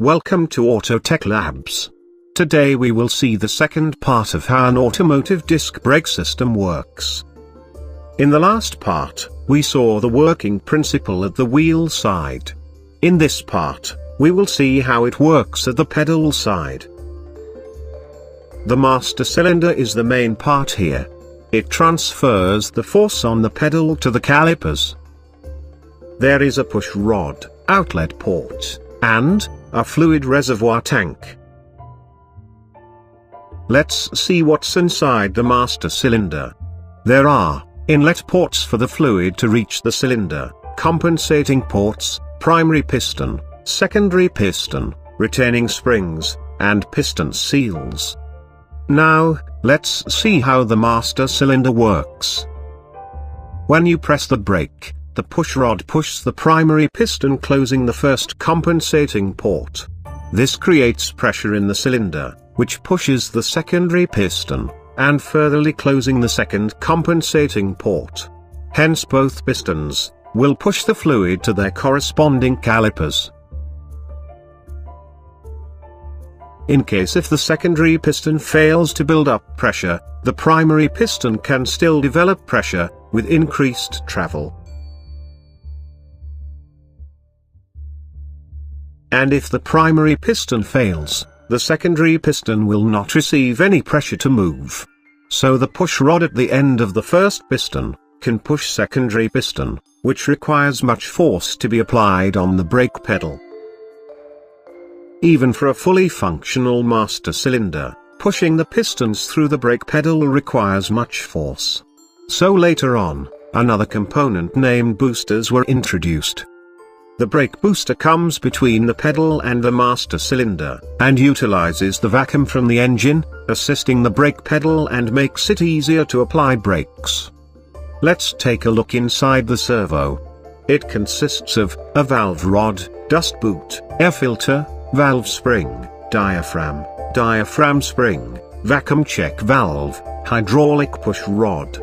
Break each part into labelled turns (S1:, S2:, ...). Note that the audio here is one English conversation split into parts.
S1: Welcome to Autotech Labs. Today we will see the second part of how an automotive disc brake system works. In the last part, we saw the working principle at the wheel side. In this part, we will see how it works at the pedal side. The master cylinder is the main part here. It transfers the force on the pedal to the calipers. There is a push rod, outlet port, and a fluid reservoir tank. Let's see what's inside the master cylinder. There are inlet ports for the fluid to reach the cylinder, compensating ports, primary piston, secondary piston, retaining springs, and piston seals. Now, let's see how the master cylinder works. When you press the brake, the push rod pushes the primary piston, closing the first compensating port. This creates pressure in the cylinder, which pushes the secondary piston, and furtherly closing the second compensating port. Hence both pistons will push the fluid to their corresponding calipers. In case if the secondary piston fails to build up pressure, the primary piston can still develop pressure, with increased travel. And if the primary piston fails, the secondary piston will not receive any pressure to move. So the push rod at the end of the first piston can push secondary piston, which requires much force to be applied on the brake pedal. Even for a fully functional master cylinder, pushing the pistons through the brake pedal requires much force. So later on, another component named boosters were introduced. The brake booster comes between the pedal and the master cylinder, and utilizes the vacuum from the engine, assisting the brake pedal and makes it easier to apply brakes. Let's take a look inside the servo. It consists of a valve rod, dust boot, air filter, valve spring, diaphragm spring, vacuum check valve, hydraulic push rod.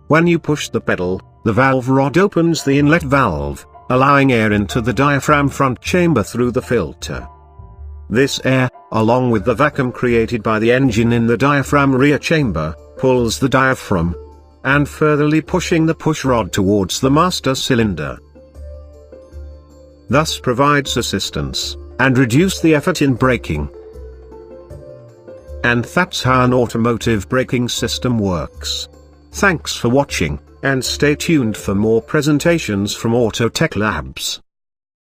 S1: When you push the pedal, the valve rod opens the inlet valve, allowing air into the diaphragm front chamber through the filter. This air, along with the vacuum created by the engine in the diaphragm rear chamber, pulls the diaphragm, and furtherly pushing the push rod towards the master cylinder. Thus provides assistance, and reduce the effort in braking. And that's how an automotive braking system works. Thanks for watching, and stay tuned for more presentations from Autotech Labs.